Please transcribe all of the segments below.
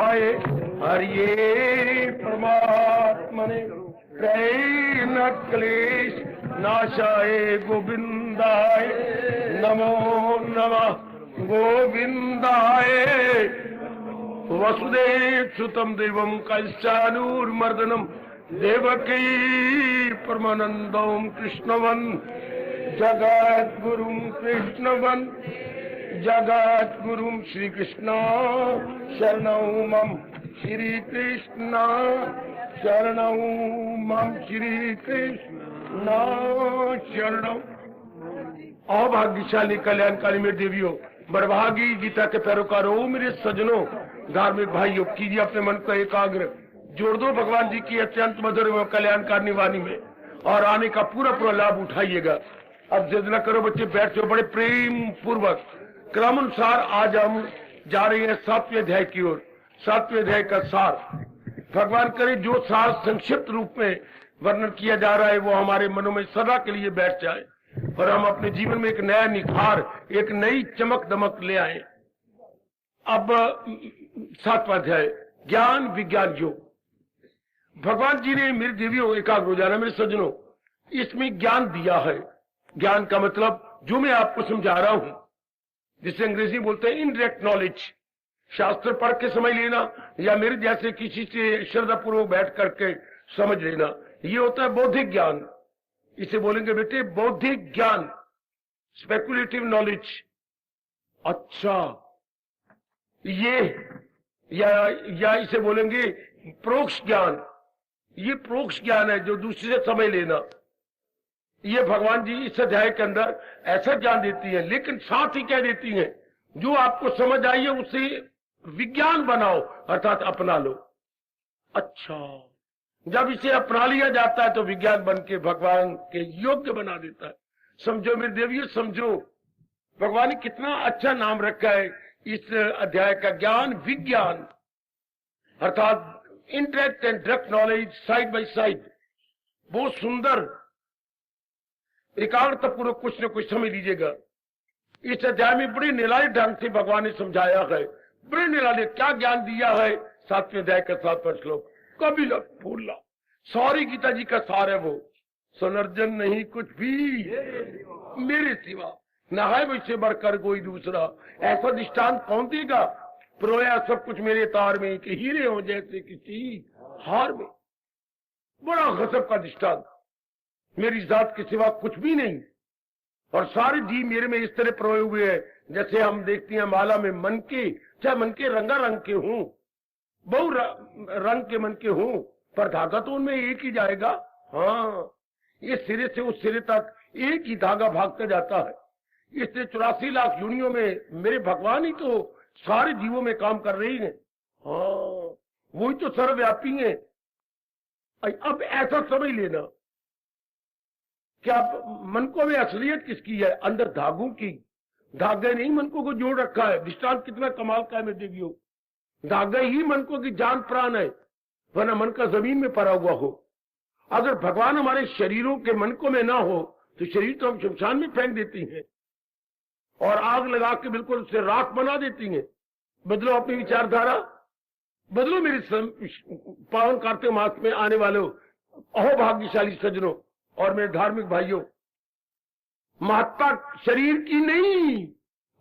गोविंदाय हरिये परमात्मने प्रेम क्लेश नाशाय गोविंदाय नमो नमः गोविंदाय वसुदेव सुतम देवम कैश्चानूर्मर्दनम देवकी परमानंदम कृष्णवन जगत गुरुम कृष्णवन जगत गुरुम श्री कृष्ण शरणौ मम श्री कृष्ण शरणौ मम श्री कृष्ण शरणौ। अभाग्यशाली कल्याणकारी मेरे देवियों, बड़भागी गीता के पैरोकारों, मेरे सज्जनों, धार्मिक भाइयों, कीजिए अपने मन को एकाग्र, जोड़ दो भगवान जी की अत्यंत मधुर एवं कल्याणकारी वाणी में और आने का पूरा पूरा लाभ उठाइएगा। अब जिद न करो बच्चे, बैठ जाओ बड़े प्रेम पूर्वक। क्रमानुसार आज हम जा रहे हैं 7वें अध्याय की ओर। 7वें अध्याय का सार, भगवान करे जो सार संक्षिप्त रूप में वर्णन किया जा रहा है वो हमारे मनों में सदा के लिए बैठ जाए और हम अपने जीवन में एक नया निखार, एक नई चमक दमक ले आए। अब 7वां अध्याय ज्ञान विज्ञान योग। भगवान जी ने मेरे देवियों एकाग्र हो जाना, मेरे सज्जनों, इसमें ज्ञान दिया है। ज्ञान का मतलब जो मैं आपको समझा रहा हूं, जिसे अंग्रेजी बोलते हैं इनडायरेक्ट नॉलेज, शास्त्र पढ़ के समझ लेना या मेरे जैसे किसी से श्रद्धापूर्वक बैठ करके समझ लेना, ये होता है बौद्धिक ज्ञान। इसे बोलेंगे बेटे बौद्धिक ज्ञान, स्पेकुलेटिव नॉलेज। अच्छा, ये या इसे बोलेंगे प्रोक्ष ज्ञान। ये प्रोक्ष ज्ञान है जो दूसरे से समझ लेना। ये भगवान जी इस अध्याय के अंदर ऐसा ज्ञान देती है, लेकिन साथ ही क्या देती है, जो आपको समझ आई है उसे विज्ञान बनाओ, अर्थात अपना लो। अच्छा, जब इसे अपना लिया जाता है तो विज्ञान बन के भगवान के योग्य बना देता है। समझो मेरे देवियों, समझो भगवान ने कितना अच्छा नाम रखा है इस अध्याय का, ज्ञान विज्ञान, अर्थात indirect and direct knowledge side by side. बहुत सुंदर एकाग्रता पूर्वक कुछ न कुछ समझ लीजिएगा। इस अध्याय में बड़े निराले ढंग से भगवान ने समझाया है, बड़े निराले क्या ज्ञान दिया है। 7वें अध्याय का 7वां श्लोक, कभी फूलना सारी गीता जी का सार है वो। सुनर्जन नहीं कुछ भी मेरे सिवा, न है मुझसे बढ़कर कोई दूसरा, ऐसा दृष्टांत कौन देगा। प्रोया सब कुछ मेरे तार में कि हीरे हो जैसे किसी हार में। बड़ा गजब का दृष्टांत, मेरी जात के सिवा कुछ भी नहीं और सारे जीव मेरे में इस तरह प्रोए हुए हैं जैसे हम देखते हैं माला में मन के, चाहे मन के रंगा रंग के हों, बहु रंग के मन के हों, पर धागा तो उनमें एक ही जाएगा। हाँ, इस सिरे से उस सिरे तक एक ही धागा भागता जाता है। इसलिए 84 लाख योनियों में मेरे भगवान ही तो सारे जीवों में काम कर रही हैं। हाँ, वही तो सर्वव्यापी है। अब ऐसा समझ लेना क्या मन को में असलियत किसकी है, अंदर धागों की। धागे ने ही मन को जोड़ रखा है। दृष्टांत कितना कमाल का है मेरे देवियों, धागा ही मन को की जान प्राण है, वरना मन का जमीन में पड़ा हुआ हो। अगर भगवान हमारे शरीरों के मन को में ना हो तो शरीर तो हम शमशान में फेंक देती हैं और आग लगा के बिल्कुल उसे राख बना देती हैं। बदलो अपनी विचारधारा, बदलो मेरे पावन कार्तिक मास में आने वाले अहोभाग्यशाली सज्जनों और मेरे धार्मिक भाइयों। महत्ता शरीर की नहीं,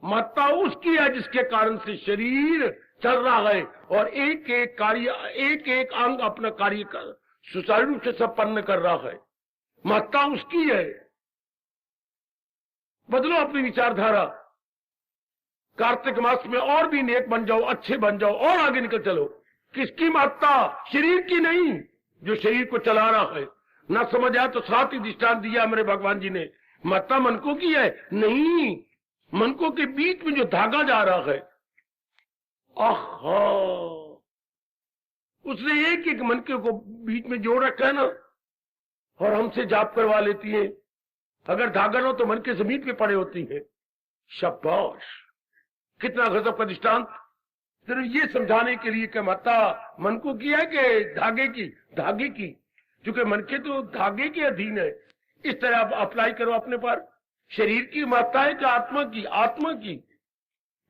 महत्ता उसकी है जिसके कारण से शरीर चल रहा है और एक एक कार्य, एक एक अंग अपना कार्य कर सुचारू रूप से संपन्न कर रहा है। महत्ता उसकी है। बदलो अपनी विचारधारा। कार्तिक मास में और भी नेक बन जाओ, अच्छे बन जाओ और आगे निकल चलो। किसकी महत्ता, शरीर की नहीं, जो शरीर को चला रहा है। ना समझ आया तो साथ ही दृष्टांत दिया मेरे भगवान जी ने, महत्ता मनकों की है नहीं, मनकों के बीच में जो धागा जा रहा है। आहा, उसने एक एक मनके को बीच में जोड़ रखा है ना, और हमसे जाप करवा लेती है। अगर धागा ना हो तो मन के जमीन पे पड़े होती है। शाबाश, कितना गजब का दृष्टांत। सिर्फ ये समझाने के लिए कि महत्ता मन को की है कि धागे की, धागे की, क्योंकि मन के तो धागे के अधीन है। इस तरह आप अप्लाई करो अपने पर। शरीर की महत्ता है कि आत्मा की, आत्मा की,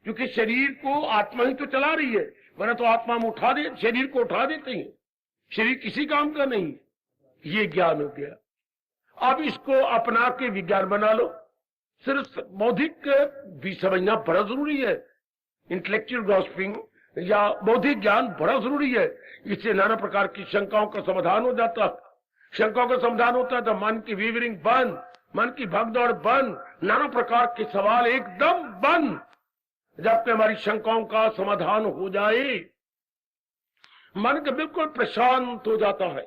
क्योंकि शरीर को आत्मा ही तो चला रही है। वरना तो आत्मा हम उठा दे, शरीर को उठा देते हैं, शरीर किसी काम का नहीं। ये ज्ञान हो गया। अब इसको अपना के विज्ञान बना लो। सिर्फ बौद्धिक भी समझना बड़ा जरूरी है, इंटेलेक्चुअल ग्रास्पिंग या बौद्धिक ज्ञान बड़ा जरूरी है। इससे नाना प्रकार की शंकाओं का समाधान हो जाता है। शंकाओं का समाधान होता है तो मन की वीवरिंग बंद, मन की भगदौड़ बंद, नाना प्रकार के सवाल एकदम बंद। जबकि हमारी शंकाओं का समाधान हो जाए, मन का बिल्कुल प्रशांत हो जाता है।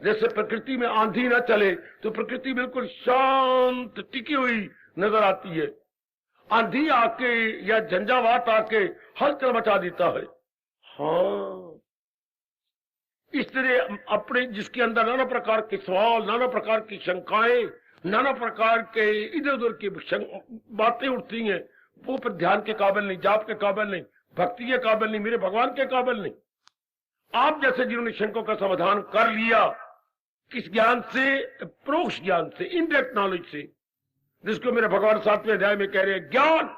जैसे प्रकृति में आंधी ना चले तो प्रकृति बिल्कुल शांत टिकी हुई नजर आती है। आंधी आके या झंझावात आके हलचल मचा देता है। हाँ, इस तरह अपने जिसके अंदर नाना प्रकार के सवाल, नाना प्रकार की शंकाएं, नाना प्रकार के इधर उधर की बातें उठती हैं, वो पर ध्यान के काबिल नहीं, जाप के काबिल नहीं, भक्ति के काबिल नहीं, मेरे भगवान के काबिल नहीं। आप जैसे जिन्होंने शंकों का समाधान कर लिया, किस ज्ञान से? परोक्ष ज्ञान से, इनडायरेक्ट नॉलेज से, जिसको मेरे भगवान 7वें अध्याय में कह रहे हैं ज्ञान।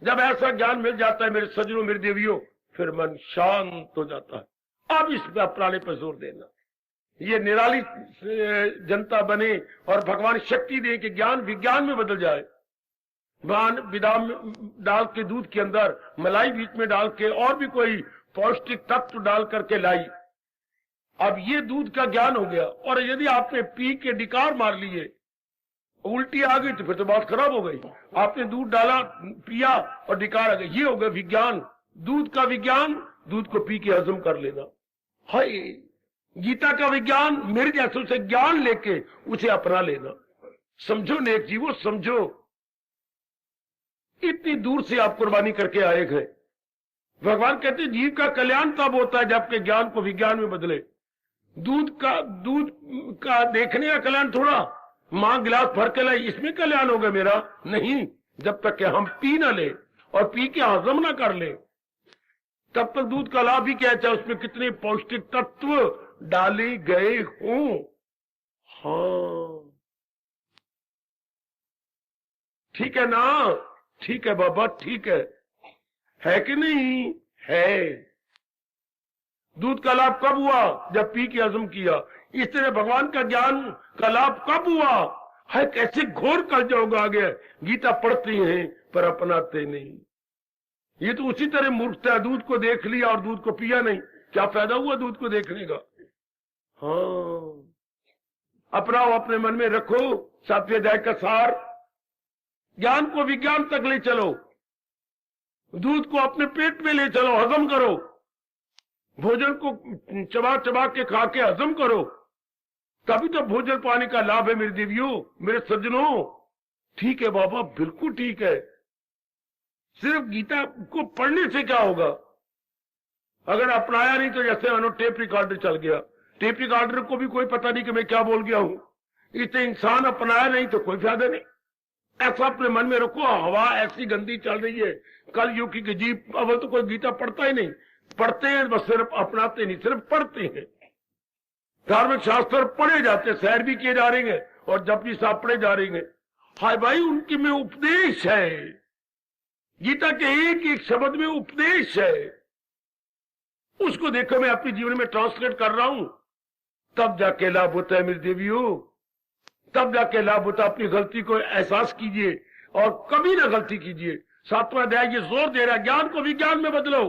जब ऐसा ज्ञान मिल जाता है मेरे सज्जनों, मेरे देवियों, फिर मन शांत हो जाता है। अब इस पे अपनाने पर जोर देना, ये निराली जनता बने और भगवान शक्ति दे कि ज्ञान विज्ञान में बदल जाए। बादाम डाल के दूध के अंदर मलाई बीच में डाल के और भी कोई पौष्टिक तत्व डाल करके लाई, अब ये दूध का ज्ञान हो गया। और यदि आपने पी के डिकार मार लिए, उल्टी आ गई, तो फिर तो बात खराब हो गई। आपने दूध डाला, पिया और डिकार आ गई, ये हो गया विज्ञान, दूध का विज्ञान। दूध को पी के हजम कर लेना। हाय, गीता का विज्ञान, मेरे जैसों से ज्ञान लेके उसे अपना लेना। समझो नेक जीवो, समझो, इतनी दूर से आप कुर्बानी करके आए गए। भगवान कहते जीव का कल्याण तब होता है जबकि ज्ञान को विज्ञान में बदले। दूध का देखने का कल्याण थोड़ा, मां गिलास भर के लाई, इसमें कल्याण होगा मेरा? नहीं, जब तक कि हम पी ना ले और पी के हजम ना कर ले, तब तक दूध का लाभ ही क्या, चाहे उसमें कितने पौष्टिक तत्व डाले गए हों। हाँ, ठीक है ना? ठीक है बाबा, ठीक है कि नहीं? है। दूध का लाभ कब हुआ? जब पी के हजम किया। इस तरह भगवान का ज्ञान का लाभ कब हुआ? है कैसे घोर कर जाओगे आगे। गीता पढ़ते हैं पर अपनाते नहीं। ये तो उसी तरह मूर्खता, दूध को देख लिया और दूध को पिया नहीं, क्या फायदा हुआ दूध को देखने का? हाँ, अपनाओ, अपने मन में रखो 7वें अध्याय का सार। ज्ञान को विज्ञान तक ले चलो, दूध को अपने पेट में ले चलो, हजम करो, भोजन को चबा चबा के खा के हजम करो, तभी तो भोजन पाने का लाभ है मेरे देवियों, मेरे सज्जनों। ठीक है बाबा, बिल्कुल ठीक है। सिर्फ गीता को पढ़ने से क्या होगा? अगर अपनाया नहीं तो जैसे मानो टेप रिकॉर्डर चल गया, टेप रिकॉर्डर को भी कोई पता नहीं कि मैं क्या बोल गया हूं। इसे इंसान अपनाया नहीं तो कोई फायदा नहीं। ऐसा अपने मन में रखो, हवा ऐसी गंदी चल रही है कल युग की जीव, अव्वल तो कोई गीता पढ़ता ही नहीं। पढ़ते हैं बस, सिर्फ अपनाते नहीं, सिर्फ पढ़ते हैं। धार्मिक शास्त्र पढ़े जाते, सैर भी किए जा रहे हैं और जब भी साहब पढ़े जा रहे हैं। हाय भाई, उनके में उपदेश है, गीता के एक एक शब्द में उपदेश है। उसको देखो, मैं अपने जीवन में ट्रांसलेट कर रहा हूं, तब जाके लाभ होता है मेरी देवियों, तब जाके लाभ होता है। अपनी गलती को एहसास कीजिए और कभी ना गलती कीजिए। 7वां अध्याय ये जोर दे रहा है, ज्ञान को विज्ञान में बदलो।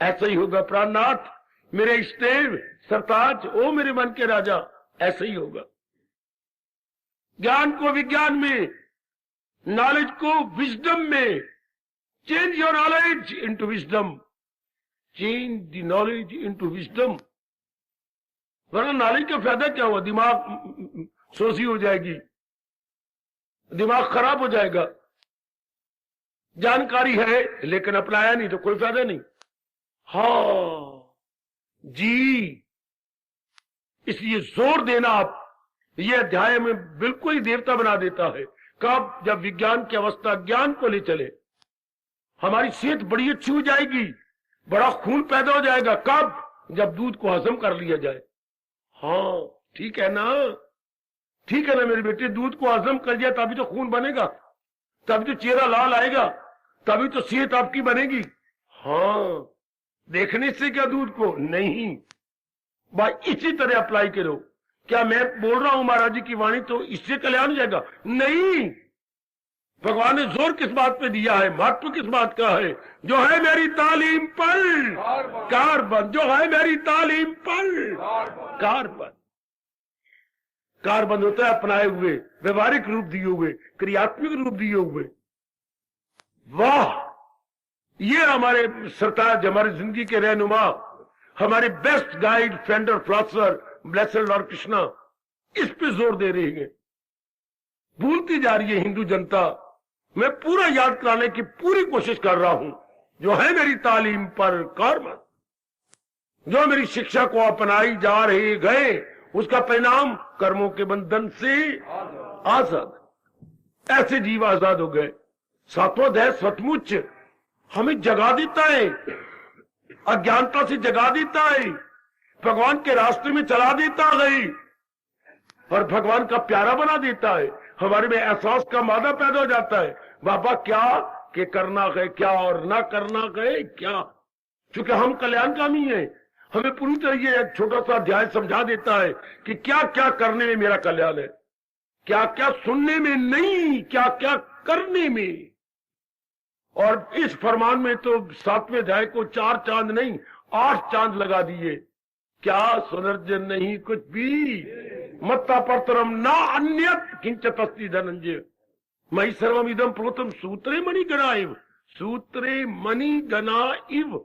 ऐसा ही होगा प्राणनाथ, मेरे इष्टदेव सरताज, ओ मेरे मन के राजा, ऐसा ही होगा। ज्ञान को विज्ञान में, नॉलेज को विजडम में। Change your knowledge into wisdom, change the knowledge into wisdom. वरना नॉलेज का फायदा क्या हुआ? दिमाग सोसी हो जाएगी, दिमाग खराब हो जाएगा। जानकारी है लेकिन अपनाया नहीं तो कोई फायदा नहीं। हाँ जी, इसलिए जोर देना आप, ये अध्याय में बिल्कुल ही देवता बना देता है। कब? जब विज्ञान की अवस्था ज्ञान को ले चले, हमारी सेहत बड़ी अच्छी हो जाएगी, बड़ा खून पैदा हो जाएगा। कब? जब दूध को हजम कर लिया जाए। हाँ ठीक है ना, ठीक है ना मेरे बेटे, दूध को हजम कर लिया तभी तो खून बनेगा, तभी तो चेहरा लाल आएगा, तभी तो सेहत आपकी बनेगी। हाँ, देखने से क्या दूध को नहीं, भाई इसी तरह अप्लाई करो। क्या मैं बोल रहा हूं महाराज जी की वाणी तो इससे कल्याण हो जाएगा? नहीं, भगवान ने जोर किस बात पे दिया है, महत्व किस बात का है? जो है मेरी तालीम पर कारबंद, जो है मेरी तालीम पर कारबंद। कारबंद होता है अपनाए हुए, व्यवहारिक रूप दिए हुए, क्रियात्मक रूप दिए हुए। वाह, ये हमारे सरताज, हमारी जिंदगी के रहनुमा, हमारे बेस्ट गाइड, फ्रेंड और फिलोसोफर ब्लेसेड लॉर्ड कृष्णा इस पे जोर दे रही है। भूलती जा रही है हिंदू जनता। मैं पूरा याद कराने की पूरी कोशिश कर रहा हूं। जो है मेरी तालीम पर कर्म, जो मेरी शिक्षा को अपनाई जा रहे गए, उसका परिणाम कर्मों के बंधन से आजाद। ऐसे जीव आजाद हो गए। सातवां अध्याय सचमुच हमें जगा देता है, अज्ञानता से जगा देता है, भगवान के रास्ते में चला देता है और भगवान का प्यारा बना देता है। हमारे में एहसास का मादा पैदा हो जाता है, बाबा क्या के करना है क्या और ना करना है क्या। क्योंकि हम कल्याणकामी हैं, हमें पूरी तरह ये एक छोटा सा अध्याय समझा देता है कि क्या क्या करने में मेरा कल्याण है, क्या क्या सुनने में नहीं, क्या क्या करने में। और इस फरमान में तो 7वें अध्याय को 4 चांद नहीं 8 चांद लगा दिए। क्या सुनर्जन नहीं कुछ भी, मत्ता परतरम ना अन्यत किंचित अस्ति धनंजय, मई सर्वम इदम प्रोतम सूत्रे मणि गणा इव, सूत्रे मणि गणा इव।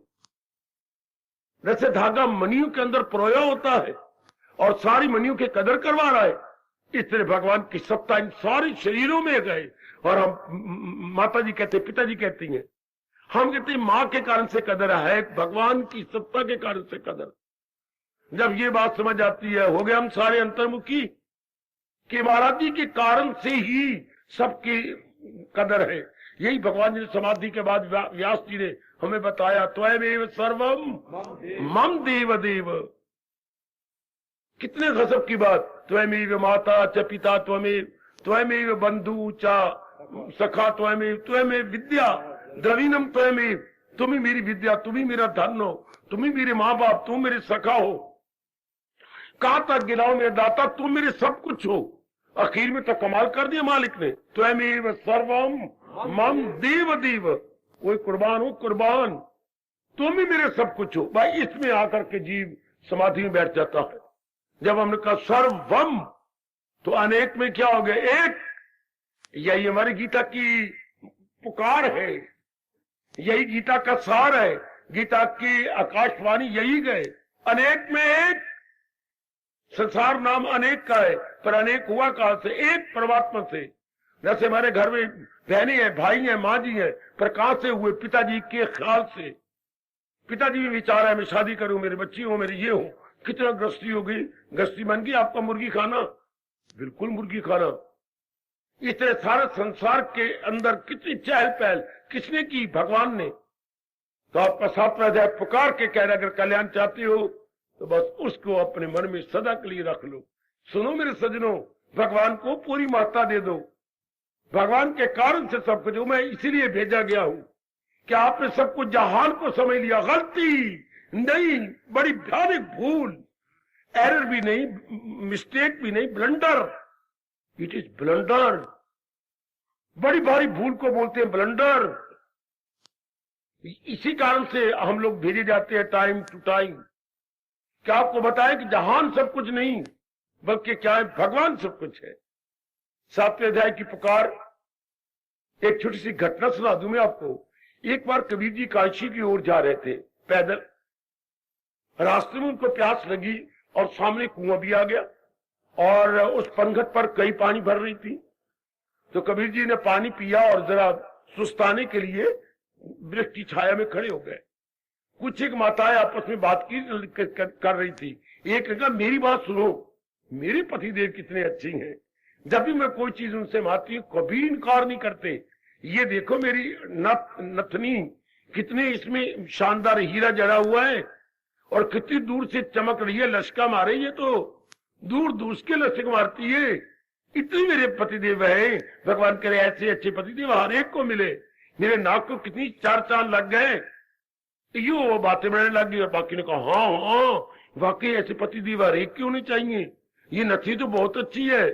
जैसे धागा मणियों के अंदर परोया होता है और सारी मणियों की कदर करवा रहा है, इस तरह भगवान की सत्ता इन सारे शरीरों में गए। और हम माता जी कहते, पिताजी कहती हैं, हम कहते हैं मां के कारण से कदर है, भगवान की सत्ता के कारण से कदर। जब ये बात समझ आती है, हो गए हम सारे अंतर्मुखी कि महाराज जी के कारण से ही सबकी कदर है। यही भगवान जी ने समाधि के बाद व्यास जी ने हमें बताया, त्वमेव सर्वम मम देव देव। कितने गजब की बात, त्वमेव माता च पिता त्वमेव, त्वमेव बंधु च सखा त्वमेव, त्वमेव विद्या द्रविणम त्वमेव। तुम ही मेरी विद्या, तुम ही मेरा धन हो, तुम ही मेरे माँ बाप, तुम मेरे सखा हो। कहां तक गिनाओ मेरे दाता, तुम मेरे सब कुछ हो। आखिर में तो कमाल कर दिया मालिक ने, त्वमेव सर्वम मम देव देव। कोई कुर्बान हो कुर्बान, तुम ही मेरे सब कुछ हो। भाई इसमें आकर के जीव समाधि में बैठ जाता है। जब हमने कहा सर्वम तो अनेक में क्या हो गया, एक। यही हमारी गीता की पुकार है, यही गीता का सार है, गीता की आकाशवाणी यही गए, अनेक में एक। संसार नाम अनेक का है, पर अनेक हुआ कहां से, एक परमात्मा से। जैसे हमारे घर में बहनें हैं, भाई हैं, माँ जी हैं, पर कहां से हुए, पिताजी के ख्याल से। पिताजी भी विचार है मैं शादी करूं, मेरे बच्ची हो, मेरे ये हो। कितना गृहस्थी हो गई, गृहस्थी बन गई आपका मुर्गी खाना, बिल्कुल मुर्गी खाना। इस तरह सारे संसार के अंदर कितनी चहल पहल किसने की, भगवान ने। तो आपका 7वां अध्याय पुकार के कह रहे, अगर कल्याण चाहते हो तो बस उसको अपने मन में सदा के लिए रख लो। सुनो मेरे सजनों, भगवान को पूरी महत्ता दे दो। भगवान के कारण से सब कुछ, मैं इसीलिए भेजा गया हूं कि आपने सब कुछ जहान को समझ लिया। गलती नहीं, बड़ी भयानक भूल, एरर भी नहीं, मिस्टेक भी नहीं, ब्लंडर। It is blunder. बड़ी भारी भूल को बोलते हैं ब्लंडर। इसी कारण से हम लोग भेजे जाते हैं टाइम टू टाइम। क्या आपको बताएं कि जहान सब कुछ नहीं, बल्कि क्या है, भगवान सब कुछ है। 7वें अध्याय की पुकार, एक छोटी सी घटना सुना दूं मैं आपको। एक बार कबीर जी काशी की ओर जा रहे थे पैदल, रास्ते में उनको प्यास लगी और सामने कुआं भी आ गया और उस पंगत पर कई पानी भर रही थी। तो कबीर जी ने पानी पिया और जरा सुस्ताने के लिए वृक्ष की छाया में खड़े हो गए। कुछ एक माताएं आपस में बात कर रही थी। एक कहा, मेरी बात सुनो, मेरे पतिदेव कितने अच्छे हैं, जब भी मैं कोई चीज उनसे मांगती हूँ कभी इनकार नहीं करते। ये देखो मेरी नथनी, कितने इसमें शानदार हीरा जड़ा हुआ है और कितनी दूर से चमक रही है, लश्का मारे, ये तो दूर दूर के लश्क मारती है। इतने मेरे पतिदेव है। भगवान करे ऐसे अच्छे पतिदेव हर एक को मिले। मेरे नाक को कितनी 4 चांद लग गए। यूं वो बातें बनाने लगी और बाकी ने कहा हाँ हाँ वाकई ऐसे पति दीवार एक क्यों नहीं चाहिए, ये नथी तो बहुत अच्छी है।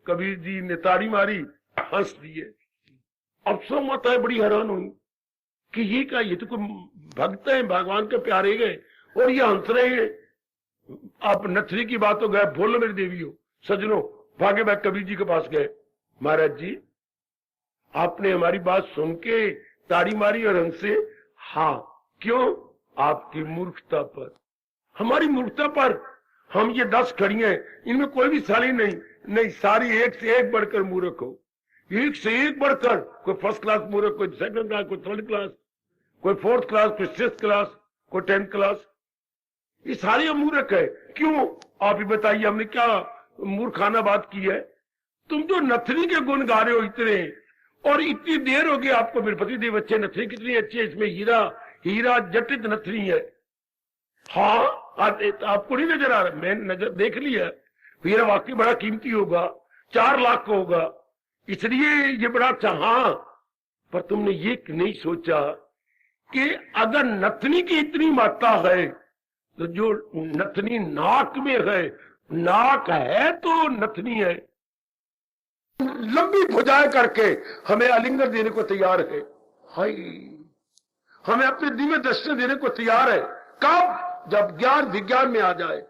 कबीर जी ने ताड़ी मारी, हंस दिए। अफसर माता है बड़ी हैरान हुई कि ये क्या, ये तो कोई भक्त है, भगवान के प्यारे गए और ये हंस रहे हैं। आप नथरी की बात हो गए, बोलो मेरी देवी हो सजनो, भागे भाग कबीर जी के पास गए। महाराज जी आपने हमारी बात सुन के ताड़ी मारी और हंसे? हाँ क्यों? आपकी मूर्खता पर। हमारी मूर्खता पर? हम ये 10 खड़ी हैं, इनमें कोई भी साली नहीं, नहीं सारी एक से एक बढ़कर मूर्ख हो, एक से एक बढ़कर। कोई फर्स्ट क्लास मूर्ख, कोई सेकंड क्लास, कोई थर्ड क्लास, कोई 4th क्लास, कोई 6th क्लास, कोई 10th क्लास, ये सारे मूर्ख है। क्यों? आप ही बताइए हमने क्या मूर्खाना बात की है? तुम जो नथनी के गुण गा रहे हो इतने, और इतनी देर हो गई आपको मेरे पति देव अच्छे, नथनी कितनी अच्छी है, इसमें हीरा हीरा जटित नथनी है। हाँ आपको नहीं नजर आ रहा? मैंने नजर देख लिया, हीरा वाकई बड़ा कीमती होगा, 4 लाख का होगा, इसलिए ये बड़ा अच्छा। हाँ पर तुमने ये नहीं सोचा कि अगर नथनी की इतनी मात्रा है तो जो नथनी नाक में है, नाक है तो नथनी है, लंबी भुजाएं करके हमें आलिंगन देने को तैयार है। हाय हमें अपने दिव्य दर्शन देने को तैयार है। कब? जब ज्ञान विज्ञान में आ जाए,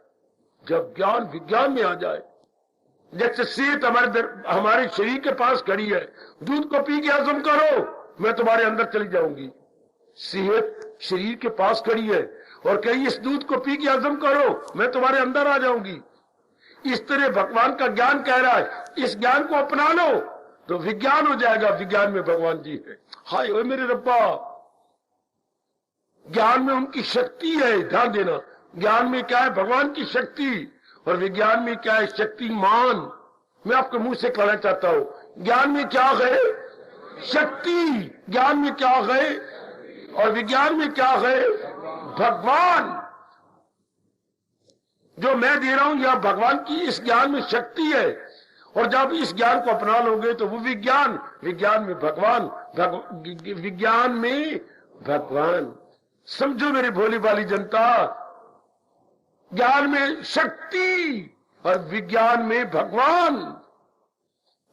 जब ज्ञान विज्ञान में आ जाए। जैसे सेहत हमारे शरीर के पास खड़ी है, दूध को पी के हजम करो, मैं तुम्हारे अंदर चली जाऊंगी। सेहत शरीर के पास खड़ी है और कहीं इस दूध को पी के हजम करो, मैं तुम्हारे अंदर आ जाऊंगी। इस तरह भगवान का ज्ञान कह रहा है, इस ज्ञान को अपना लो तो विज्ञान हो जाएगा। विज्ञान में भगवान जी है। हाय ओए मेरे रब्बा, ज्ञान में उनकी शक्ति है। ध्यान देना, ज्ञान में क्या है? भगवान की शक्ति, और विज्ञान में क्या है? शक्तिमान। मैं आपके मुंह से कहना चाहता हूं, ज्ञान में क्या है? शक्ति। ज्ञान में क्या है? और विज्ञान में क्या है? भगवान। जो मैं दे रहा हूं यह भगवान की इस ज्ञान में शक्ति है, और जब इस ज्ञान को अपना लोगे तो वो विज्ञान, विज्ञान में भगवान, विज्ञान में भगवान। समझो मेरी भोली भाली जनता, ज्ञान में शक्ति और विज्ञान में भगवान।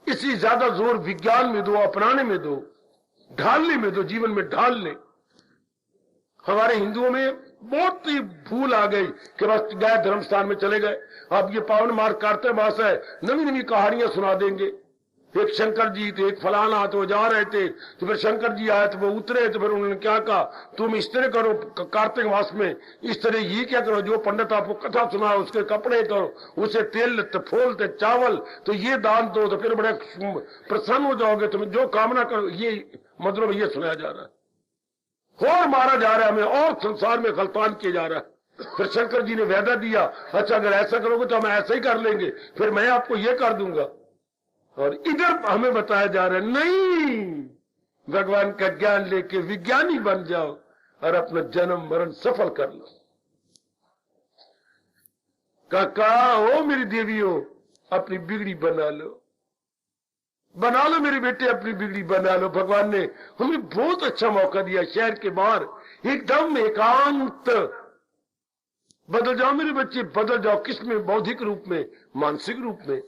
इसी ज्यादा जोर विज्ञान में दो, अपनाने में दो, ढालने में दो, जीवन में ढाल ले। हमारे हिंदुओं में बहुत ही भूल आ गई कि बस गए धर्म स्थान में चले गए, अब ये पावन मार्ग कार्तिक मास है, नवी नवी कहानियां सुना देंगे। एक शंकर जी थे, एक फलाना, तो वो जा रहे थे, तो फिर शंकर जी आए तो वो उतरे, तो फिर उन्होंने क्या कहा, तुम इस तरह करो कार्तिक मास में, इस तरह ये क्या करो, जो पंडित आपको कथा सुना उसके कपड़े करो, उसे तेल फूल चावल, तो ये दान दो, तो फिर बड़े प्रसन्न हो जाओगे, तुम्हें जो कामना करो। ये मतलब ये सुनाया जा रहा है, और मारा जा रहा है हमें, और संसार में गलतान किया जा रहा है। फिर शंकर जी ने वादा दिया, अच्छा अगर ऐसा करोगे तो हम ऐसा ही कर लेंगे, फिर मैं आपको ये कर दूंगा। और इधर हमें बताया जा रहा है, नहीं, भगवान का ज्ञान लेके विज्ञानी बन जाओ और अपना जन्म मरण सफल कर लो। काका हो मेरी देवी हो, अपनी बिगड़ी बना लो, बना लो मेरे बेटे, अपनी बिगड़ी बना लो। भगवान ने हमें बहुत अच्छा मौका दिया, शहर के बाहर एकदम एकांत। बदल जाओ मेरे बच्चे, बदल जाओ। किसमें? बौद्धिक रूप में, मानसिक रूप में।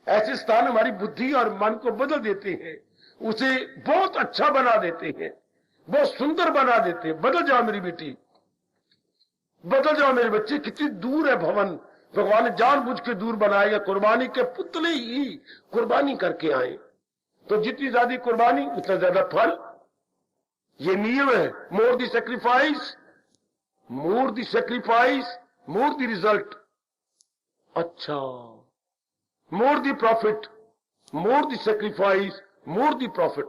ऐसे स्थान हमारी बुद्धि और मन को बदल देते हैं, उसे बहुत अच्छा बना देते हैं, बहुत सुंदर बना देते हैं। बदल जाओ मेरी बेटी, बदल जाओ मेरे बच्चे। कितनी दूर है भवन, भगवान ने जानबूझ के दूर बनाया। कुर्बानी के पुतले ही कुर्बानी करके आए, तो जितनी ज्यादा कुर्बानी उतना ज्यादा फल। ये नियम है, more the sacrifice, more the sacrifice, more the result. अच्छा, more the profit, more the sacrifice, more the profit.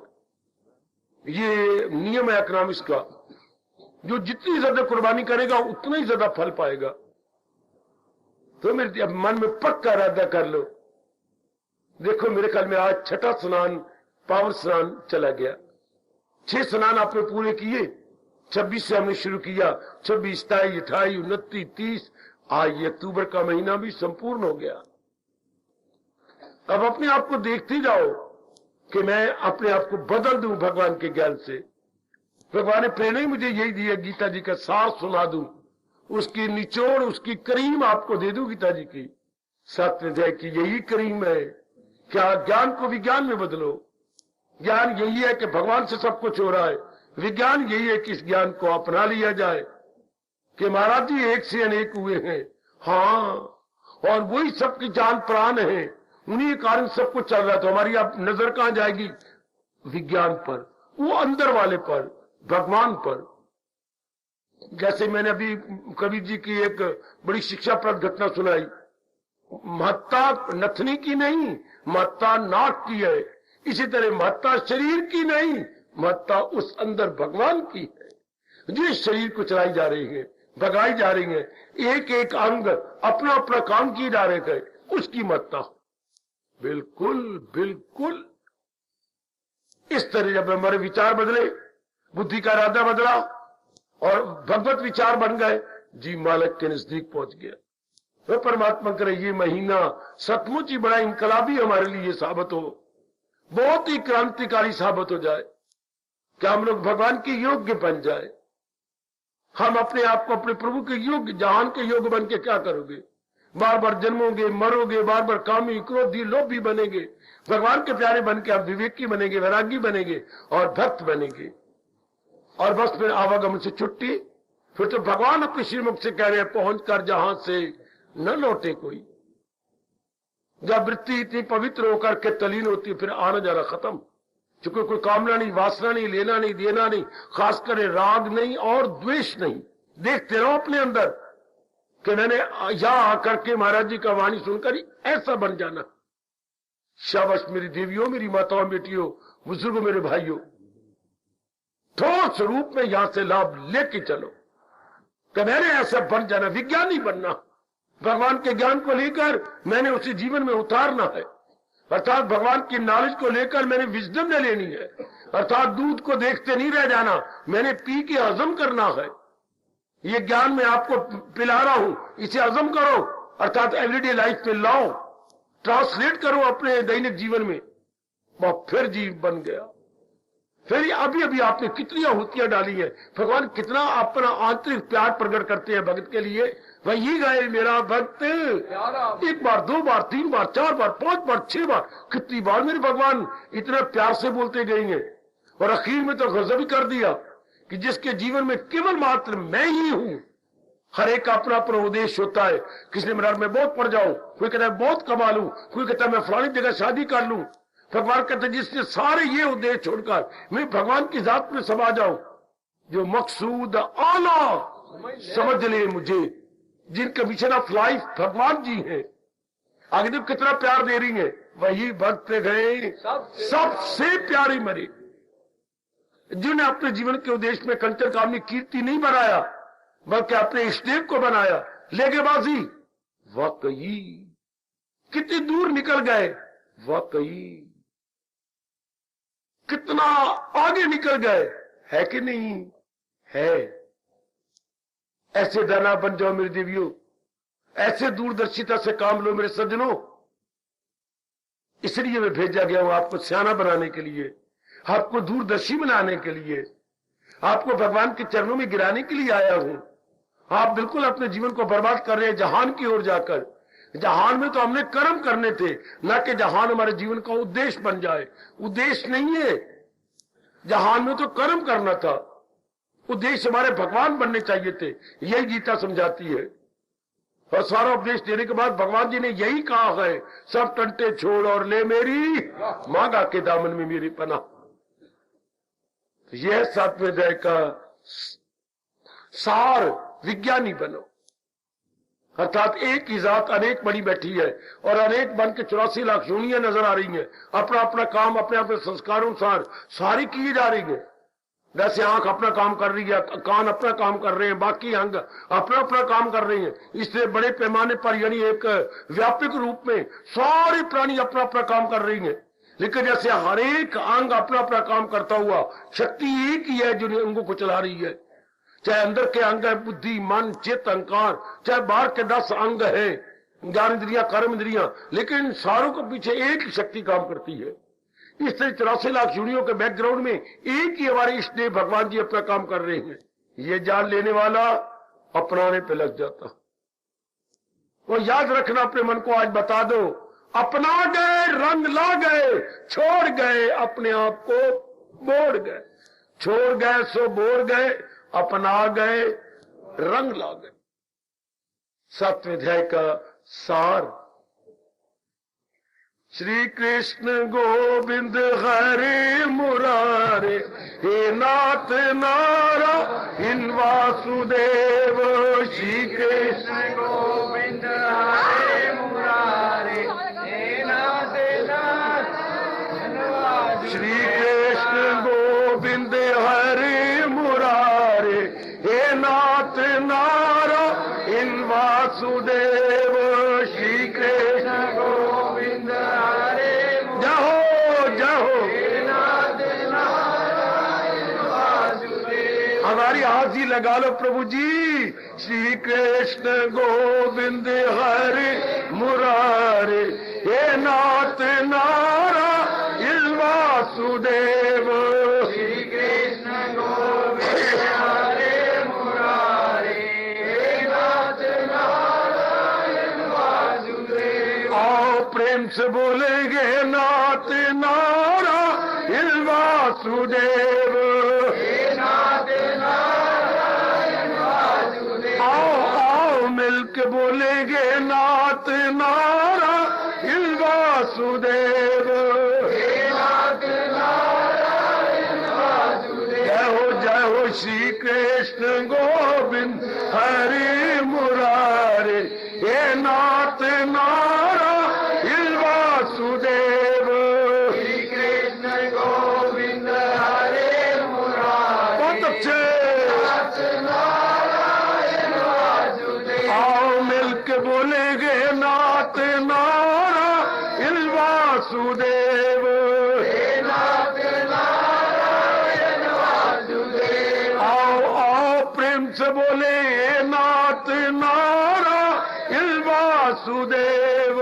ये नियम है इकोनॉमिक्स का। जो जितनी ज्यादा कुर्बानी करेगा उतना ही ज्यादा फल पाएगा। तो मेरे मन में पक्का इरादा कर लो। देखो मेरे ख्याल में आज 6ठा स्नान, पावन स्नान चला गया। 6 स्नान आपने पूरे किए। 26 से हमने शुरू किया, 26, 27, 28, 29, 30, आज ये अक्टूबर का महीना भी संपूर्ण हो गया। अब अपने आप को देखते जाओ कि मैं अपने आप को बदल दूं भगवान के ज्ञान से। भगवान ने प्रेरणा ही मुझे यही दी है, गीता जी का सार सुना दूं, उसकी निचोड़, उसकी करीम आपको दे दूं गीता जी की। सातवें अध्याय की यही करीम है, क्या ज्ञान को विज्ञान में बदलो। ज्ञान यही है कि भगवान से सब कुछ हो रहा है, विज्ञान यही है कि इस ज्ञान को अपना लिया जाए कि महाराज जी एक से अनेक हुए हैं, हाँ, और वही सबकी जान प्राण है, उन्हीं के कारण सब कुछ चल रहा है। तो हमारी अब नजर कहां जाएगी? विज्ञान पर, वो अंदर वाले पर, भगवान पर। जैसे मैंने अभी कबीर जी की एक बड़ी शिक्षाप्रद घटना सुनाई, महत्ता नथनी की नहीं, महत्ता नाक की है। इसी तरह महत्ता शरीर की नहीं, महत्ता उस अंदर भगवान की है, जिस शरीर को चलाई जा रही है, भगाई जा रही है, एक एक अंग अपना अपना काम किए जा रहे थे, उसकी महत्ता। बिल्कुल बिल्कुल इस तरह जब हमारे विचार बदले, बुद्धि का इरादा बदला और भगवत विचार बन गए, जी मालिक के नजदीक पहुंच गया। वह परमात्मा करे ये महीना सचमुच ही बड़ा इनकलाबी हमारे लिए साबित हो, बहुत ही क्रांतिकारी साबित हो जाए, क्या हम लोग भगवान के योग्य बन जाए। हम अपने आप को अपने प्रभु के योग्य, जहान के योग्य बन के क्या करोगे? बार बार जन्मोगे, मरोगे, बार बार कामी, क्रोधी, लोभी बनेंगे, भगवान के प्यारे बन के आप विवेकी बनेंगे, वैरागी बनेंगे और भक्त बनेंगे, और बस फिर आवागमन से छुट्टी। फिर तो भगवान अपने श्रीमुख से कह रहे हैं, पहुंच कर जहां से न लौटे कोई। जब वृत्ति इतनी पवित्र होकर के तलीन होती है, फिर आना जाना खत्म, क्योंकि कोई कामना नहीं, वासना नहीं, लेना नहीं, देना नहीं, खास कर राग नहीं और द्वेष नहीं। देखते रहो अपने अंदर कि मैंने यहां आकर के महाराज जी का वाणी सुनकर ही ऐसा बन जाना। शाबाश मेरी देवियों, मेरी माताओं, बेटियों, बुजुर्गों, मेरे भाइयों, ठोस रूप में यहां से लाभ लेके चलो कि मैंने ऐसा बन जाना, विज्ञानी बनना, भगवान के ज्ञान को लेकर मैंने उसे जीवन में उतारना है, अर्थात भगवान की नॉलेज को लेकर मैंने विजडम ने लेनी है, अर्थात दूध को देखते नहीं रह जाना, मैंने पी के हजम करना है। ये ज्ञान मैं आपको पिला रहा हूं, इसे हजम करो, अर्थात एवरीडे लाइफ में लाओ, ट्रांसलेट करो अपने दैनिक जीवन में, वह फिर जीव बन गया। फिर अभी अभी आपने कितनी आहुतियां डाली है, भगवान कितना अपना आंतरिक प्यार प्रकट करते हैं भक्त के लिए। वही गए मेरा भक्त, एक बार, दो बार, तीन बार, चार बार, पांच बार, छह बार, कितनी बार मेरे भगवान इतना प्यार से बोलते गए हैं। और आखिर में तो गजब ही कर दिया कि जिसके जीवन में केवल मात्र मैं ही हूं। हर एक का अपना अपना उद्देश्य होता है, किसी ने मेरा मैं बहुत पढ़ जाऊं, कोई कहता है बहुत कमा लूं, कोई कहता है मैं फलानी जगह शादी कर लूं। भगवान कहते हैं जिसने सारे ये उद्देश्य छोड़कर मैं भगवान की जात में समा जाऊं, जो मकसूद आला समझ ले मुझे, जिनका मिशन ऑफ लाइफ भगवान जी है, आगे जब कितना प्यार दे रही है, वही भक्त गए सबसे प्यारे मरे, जिन्होंने अपने जीवन के उद्देश्य में कंचन कामनी कीर्ति नहीं बनाया, बल्कि अपने इष्टदेव को बनाया। लेगेबाजी, वाकई कितनी दूर निकल गए, वाकई कितना आगे निकल गए, है कि नहीं है। ऐसे दाना बन जाओ मेरी देवियों, ऐसे दूरदर्शिता से काम लो मेरे सज्जनों। इसलिए मैं भेजा गया हूं आपको सियाना बनाने के लिए, आपको दूरदर्शी बनाने के लिए, आपको भगवान के चरणों में गिराने के लिए आया हूं। आप बिल्कुल अपने जीवन को बर्बाद कर रहे हैं जहान की ओर जाकर। जहान में तो हमने कर्म करने थे, न कि जहान हमारे जीवन का उद्देश्य बन जाए। उद्देश्य नहीं है, जहान में तो कर्म करना था, उद्देश्य हमारे भगवान बनने चाहिए थे। यही गीता समझाती है। और सारा उपदेश देने के बाद भगवान जी ने यही कहा है, सब टंटे छोड़ और ले मेरी मांगा के दामन में मेरी पनाह। तो यह सातवें अध्याय का सार, विज्ञानी बनो, अर्थात एक ही जात अनेक बनी बैठी है और अनेक बन के 84 लाख योनियां नजर आ रही हैं। अपना अपना काम अपने अपने संस्कारों अनुसार सारी किए जा रही है। जैसे आंख अपना काम कर रही है, कान अपना काम कर रहे हैं, बाकी अंग अपना अपना काम कर रहे हैं। इसलिए बड़े पैमाने पर यानी एक व्यापक रूप में सारे प्राणी अपना अपना काम कर रही हैं। लेकिन जैसे हर एक अंग अपना अपना काम करता हुआ, शक्ति एक ही है जो अंगों को चला रही है। चाहे अंदर के अंग है बुद्धि, मन, चित्त, अहंकार, चाहे बाहर के 10 अंग है, ज्ञान इंद्रियां, कर्म इंद्रियां, लेकिन सारों के पीछे एक शक्ति काम करती है। इस तरह 84 लाख यूनियों के बैकग्राउंड में एक ही हमारे इष्ट देव भगवान जी अपना काम कर रहे हैं। ये जान लेने वाला अपनाने पे लग जाता। वो याद रखना, अपने मन को आज बता दो, अपना गए रंग ला गए, छोड़ गए अपने आप को बोड़ गए, छोड़ गए सो बोड़ गए, अपना गए रंग ला गए। 7वें अध्याय का सार। श्री कृष्ण गोविंद हरे मुरारे, हे नाथ नारायण वासुदेव। श्री कृष्ण गोविंद हरे मुरारे, हे नाथ नारायण वासुदेव। श्री कृष्ण गोविंद हरे मुरारे, हे नाथ नारायण वासुदेव। श्री कृष्ण गोविंद हरे जहो जहो हमारी हाथी लगा लो प्रभु जी। श्री कृष्ण गोविंद हरे मुरारे, हे नाथ नारायण वासुदेव। श्री कृष्ण गोविंद हरे मुरारे, हे नाथ नारायण वासुदेव। आओ प्रेम से बोलेंगे नाथ नारायण वासुदेव। मिलके बोलेंगे नाथ नारायण वासुदेव। जय हो श्री कृष्ण गोविंद हरि मुरारे, हे नाथ नारायण वासुदेव। श्री कृष्ण गोविंद हरि मुरारे, बहुत अच्छे। के बोलेंगे नाथ नारायण वासुदेव। नाथ नारायण वासुदेव। आओ आओ प्रेम से बोले नाथ नारायण वासुदेव।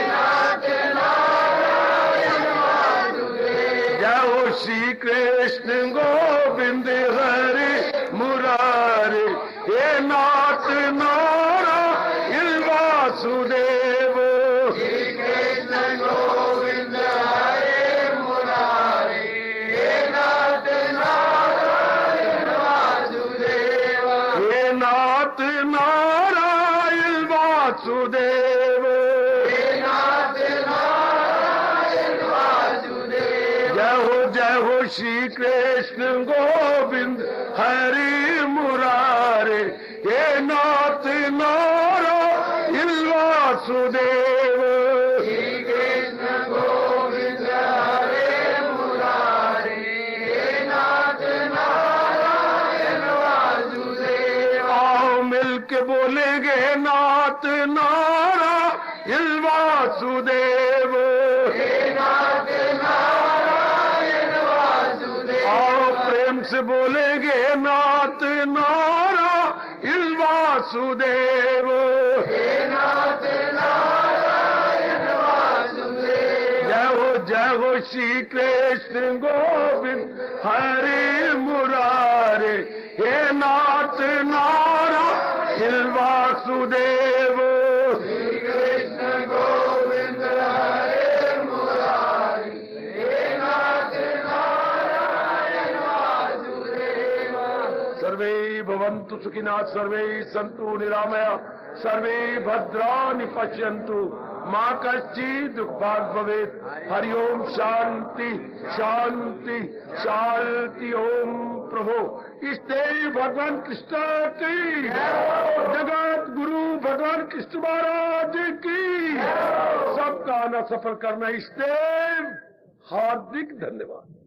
नाथ नारायण वासुदेव। जय हो श्री कृष्ण गोविंद हरि मुरारे, हे नाथ नारायण वासुदेव। श्री कृष्ण गोविंद हरे मुरारे, हे नाथ नारायण वासुदेव। हे नाथ नारायण वासुदेव। हे नाथ नारायण वासुदेव। जय हो श्री कृष्ण गोविंद हरि मुरारे, हे नाथ नारायण वासुदेव। श्री कृष्ण गोविंद हरे मुरारे, हे नाथ नारायण वासुदेव। आओ मिलके बोलेंगे नाथ नारायण वासुदेव। हे नाथ नारायण वासुदेव। आओ प्रेम से बोलेंगे नाथ नारायण वासुदेव। हे नाथ नारायण वासुदेव। जय हो श्री कृष्ण गोविंद हरि मुरारे, हे नाथ नारायण वासुदेव। श्री कृष्ण गोविंद हरि मुरारे, हे नाथ नारायण वासुदेव। सर्वे भवन्तु सुखिनः, सर्वे सन्तु निरामया, सर्वे भद्राणि पश्यन्तु, मा कश्चित् दुःखभाग् भवेत्। हरि ओम शांति शांति शांति। ओम प्रभु इष्टे भगवान कृष्ण की, जगत गुरु भगवान कृष्ण महाराज की, सबका आना सफल करना इष्टे। हार्दिक धन्यवाद।